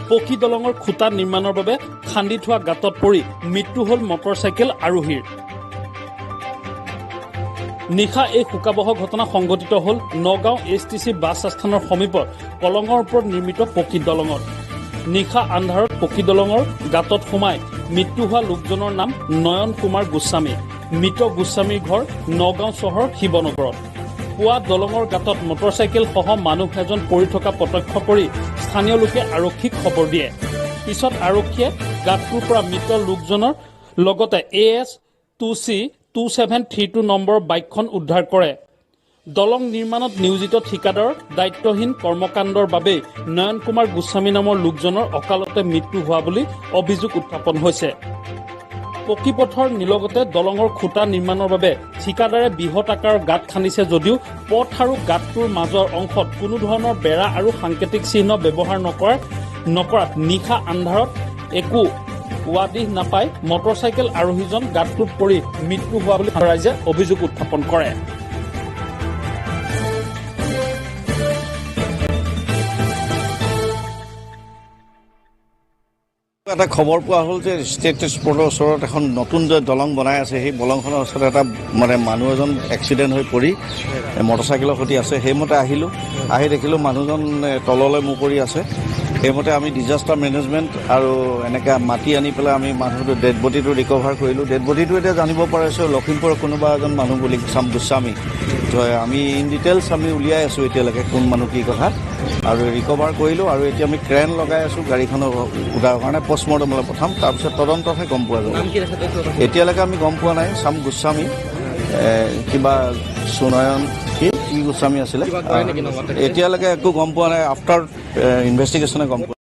পকী দলঙৰ খুঁটা নিৰ্মাণৰ বাবে খান্দি থোৱা গাঁতত পৰি মৃত্যু হ'ল মটৰচাইকেল আৰোহীৰ। নিশা এই শোকাবহ ঘটনা সংঘটিত হ'ল নগাঁও STC বাছ আস্থানৰ সমীপত কলঙৰ ওপৰত নিৰ্মিত পকী দলঙত। নিশা আন্ধাৰত পকী দলঙৰ গাঁতত সোমাই মৃত্যু হোৱা লোকজনৰ নাম নয়ন কুমাৰ গোস্বামী। মৃত গোস্বামীৰ ঘৰ নগাঁও চহৰ শিৱনগৰত। পুৱা দলঙৰ গাঁতত মটৰচাইকেলসহ মানুহ এজন পৰি থকা প্ৰত্যক্ষ কৰি স্থানীয় লোকে আৰক্ষীক খবৰ দিয়ে। পিছত আৰক্ষীয়ে গাঁতটোৰ পৰা মৃত লোকজনৰ লগতে AS 2C 2732 নম্বৰৰ বাইকখন উদ্ধাৰ কৰে। দলং নিৰ্মাণত নিয়োজিত ঠিকাদাৰৰ দায়িত্বহীন কৰ্মকাণ্ডৰ বাবেই নয়ন কুমাৰ গোস্বামী নামৰ লোকজনৰ অকালতে মৃত্যু হোৱা বুলি অভিযোগ উত্থাপন হৈছে। পকী পথৰ নিলগতে দলঙৰ খুঁটা নিৰ্মাণৰ বাবে ঠিকাদাৰে বৃহৎ আকাৰৰ গাঁত খান্দিছে যদিও পথ আৰু গাঁতটোৰ মাজৰ অংশত কোনো ধৰণৰ বেৰা আৰু সাংকেতিক চিহ্ন ব্যৱহাৰ নকৰাত নিশা আন্ধাৰত একো ৱাদিহ নাপাই মটৰচাইকেল আৰোহীজন গাঁতটোত পৰি মৃত্যু হোৱা বুলি ৰাইজে অভিযোগ উত্থাপন কৰে। এটা খবৰ পোৱা হ'ল যে ষ্টেট স্পৰ্টৰ ওচৰত এখন নতুন যে দলং বনাই আছে, সেই দলংখনৰ ওচৰত এটা মানুহ এজন এক্সিডেণ্ট হৈ পৰি মটৰচাইকেলৰ সৈতে আছে। সেইমতে আহিলোঁ, আহি দেখিলোঁ মানুহজন তললৈ মুখ কৰি আছে। সেইমতে আমি ডিজাষ্টাৰ মেনেজমেণ্ট আৰু এনেকৈ মাটি আনি পেলাই আমি মানুহটো ডেড বডিটো ৰিকভাৰ কৰিলোঁ। ডেড বডিটো এতিয়া জানিব পাৰিছোঁ লখিমপুৰৰ কোনোবা এজন মানুহ বুলি গোস্বামী। আমি ইন ডিটেইলছ আমি উলিয়াই আছোঁ এতিয়ালৈকে কোন মানুহ কি কথা, আৰু ৰিকভাৰ কৰিলোঁ। আৰু এতিয়া আমি ক্ৰেন লগাই আছোঁ গাড়ীখনৰ উঠাৰ কাৰণে পষ্টমৰ্টমলৈ পঠাম, তাৰপিছত তদন্ততহে গম পোৱা যাব। এতিয়ালৈকে আমি গম পোৱা নাই। গোস্বামী কিবা সুনয়ন কি গোস্বামী আছিলে, এতিয়ালৈকে একো গম পোৱা নাই। আফটাৰ ইনভেষ্টিগেশ্যনে গম পোৱা